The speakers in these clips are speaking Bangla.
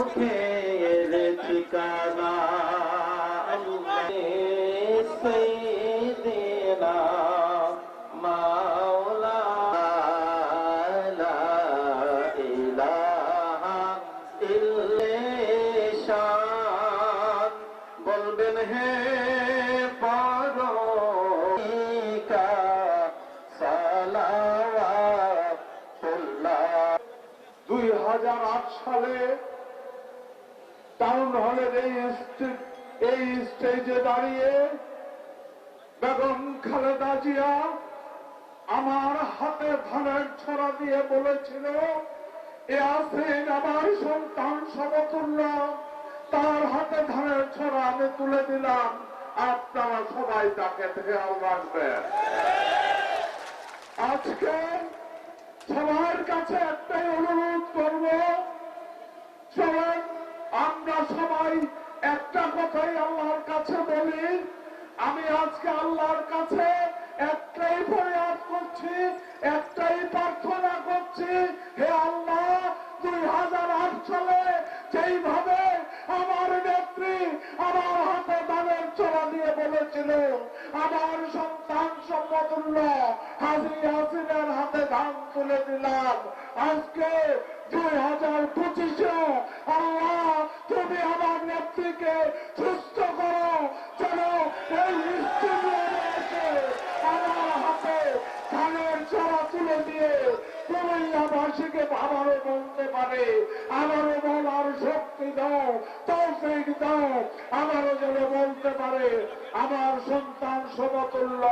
সুখের ঠিকানা সাইয়্যিদিনা মাওলা লা ইলাহা ইল্লাল্লাহ বলবেন হে পারোকা সালাওয়াতুল্লাহ। 2008 সালে টাউন হলের এই স্টেজে দাঁড়িয়ে বেগম খালেদা জিয়া আমার হাতে ধানের ছড়া দিয়ে বলেছিল, ইয়াসিন আমার সন্তান সমতুল্য, তার হাতে ধানের ছড়া আমি তুলে দিলাম, আপনারা সবাই তাকে খেয়াল রাখবেন। আজকে সবার কাছে একটাই অনুরোধ করব, চলেন আমরা সবাই একটা কথাই আল্লাহর কাছে বলি। আমি আজকে আল্লাহর কাছে একটাই ফরিয়াদ করছি, একটাই প্রার্থনা করছি, হে আল্লাহ 2008 সালে যেইভাবে আমার নেত্রী আমার হাতে ধানের ছড়া দিয়ে বলেছিল, আমার সন্তান সমতুল্য হাজী ইয়াসিনের হাতে ধান তুলে দিলাম, আজকে 2025-এ আল্লাহ তুমি আমার নেত্রীকে সুস্থ করো, যেন এই স্টেডিয়ামে এসে আমার হাতে ধানের ছড়া তুলে দিয়ে কুমিল্লাবাসীকে আবারও বলতে পারে, আবারও বলার শক্তি দাও, তৌফিক দাও, আবারও যেন বলতে পারে আমার সন্তান সমতুল্য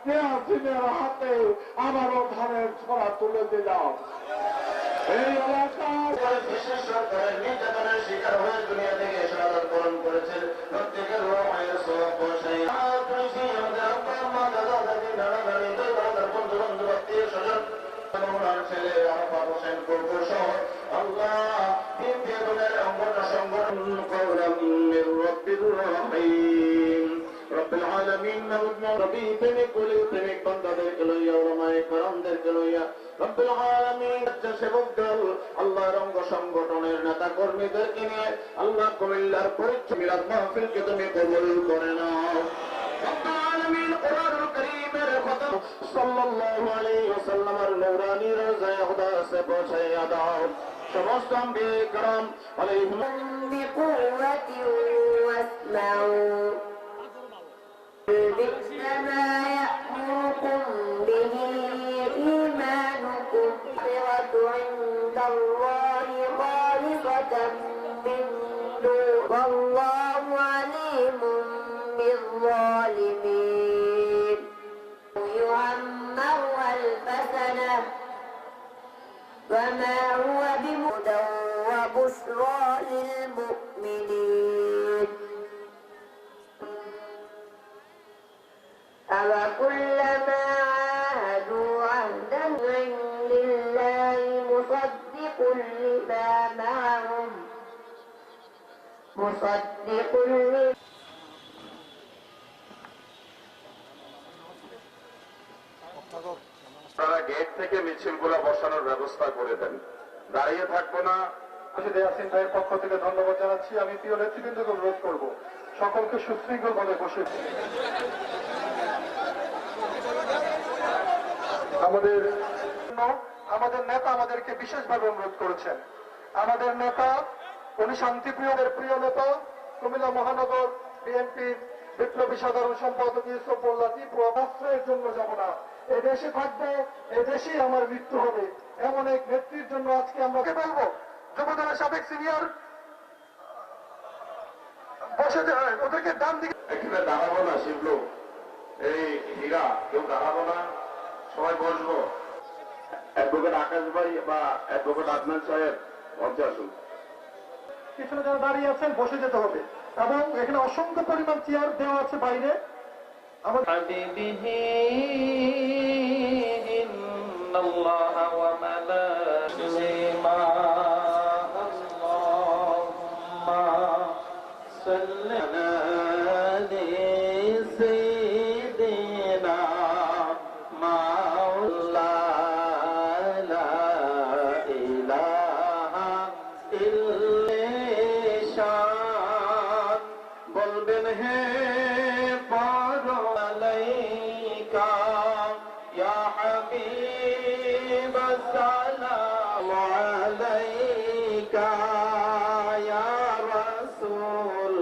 ইয়াসিনের হাতে আবারও ধানের ছড়া তুলে দিলাম। এই এলাকার বিশেষ সরকারের নির্যাতনের শিকার হয়ে দুনিয়া থেকে শাহাদাত বরণ করেছেন প্রত্যেকের রুহের সওয়াব বসাই আমাদের আব্বা মা দাদা দাদি নানা নানি দাদার বন্ধু বান্ধব আত্মীয় স্বজন ওনার ছেলে আরাফাত হোসেন কুকুর সহ আল্লাহ তিন বেগুনের অঙ্গটা সংগঠন কওলাম মির রাব্বির রহিম রব্বিল আলামিন রব্বি প্রেমিক বলে প্রেমিক বান্দাদেরকে লইয়া ওলামায়ে কেরামদেরকে লইয়া রব্বুল আলামিন সেবক দল আল্লাহর অঙ্গ সংগঠনের নেতা কর্মীদেরকে নিয়ে আল্লাহ কুমিল্লার পরিচয় মিলাদ মাহফিলকে তুমি কবুল করে নাও। রব্বুল আলামিন কোরআনুল কারীমের খতম সাল্লাল্লাহু আলাইহি ওয়াসাল্লামের নূরানি রওজায়ে খুদাসে পৌঁছাইয়া দাও। সমস্ত আম্বিয়া کرام আলাইহিম বিকুওয়াতি ওয়াসমাউ বিমা ইয়া'মুরুকুম বিহি عند الله خالصة من دون والله عليم بالظالمين يعمر 1000 سنة وما هو بهدى وبشرى للمؤمنين أوكلما عاهدوا عهدا عند الله مصدق لما معهم مصدق তারা গেট থেকে মিছিলগুলো বসানোর ব্যবস্থা করে দেন, দাঁড়িয়ে থাকবো না। ইয়াসিন ভাইয়ের পক্ষ থেকে ধন্যবাদ জানাচ্ছি। আমি প্রিয় নেতৃবৃন্দকে অনুরোধ করব সকলকে সুশৃঙ্খল ভাবে বসে আমাদের নেতা আমাদেরকে বিশেষভাবে অনুরোধ করেছেন। আমাদের নেতা উনি শান্তিপ্রিয়দের প্রিয় নেতা, কুমিল্লা মহানগর বিএনপির বিপ্লবী সাধারণ সম্পাদক ইউসুফ লাতিফ আশ্রয়ের জন্য যাব না, এদেশে থাকবো, এদেশেই আমার মৃত্যু হবে, এমন এক নেত্রীর জন্য আজকে আমরা বলবো যুবদলের সাবেক সিনিয়র বসে যায় ওদেরকে ডান দিকে এখানে দাঁড়াবো না। শিবলু এই হীরা কেউ দাঁড়াবো না, সবাই বসবো। অ্যাডভোকেট আকাশ ভাই বা অ্যাডভোকেট আদনান সাহেব মঞ্চে আসুন। পিছনে যারা দাঁড়িয়ে আছেন বসে যেতে হবে, এবং এখানে অসংখ্য পরিমাণ চেয়ার দেওয়া আছে বাইরে। إلا السلام عليك يا رسول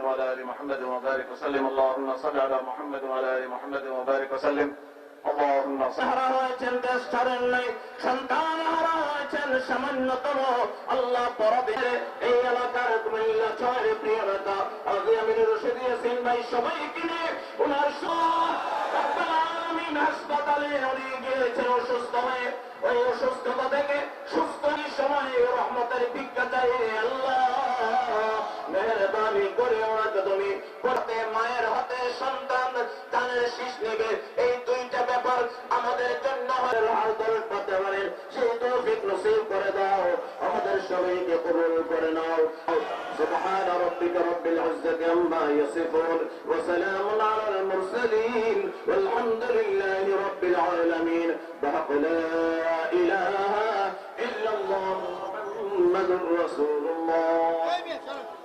وعلى ال محمد وبارك وسلم اللهم صل على محمد وعلى ال محمد وبارك وسلم اللهم صل হারা হয়েছেন দেশ ছাড়েন নাই সন্তান হারা হয়েছেন সামান্যতম আল্লাহ পরবে এই এলাকার কুমিল্লা শহরে প্রিয় নেতা আজি আমির রশিদ ইয়াসিন ভাই সবাইকে নিয়ে ওনার রব্বুল আলামিন হাসপাতালে উনি গিয়েছেন অসুস্থ হয়ে ওই অসুস্থতা থেকে সুস্থ সময়ে রহমতের ভিক্ষা চাই আল্লাহ মেহরবানি করে ওনাকে তুমি করতে মায়ের হাতে সন্তান কানের শীষ নেবে এই দুইটা ব্যাপার আমাদের জন্য করতে পারেন সেই তৌফিক নসিব করে দাও আমাদের সবাইকে কবুল করে নাও سبحان ربك رب العزة عما يصفون وسلام على المرسلين والحمد لله رب العالمين بحق لا إله إلا الله محمد رسول الله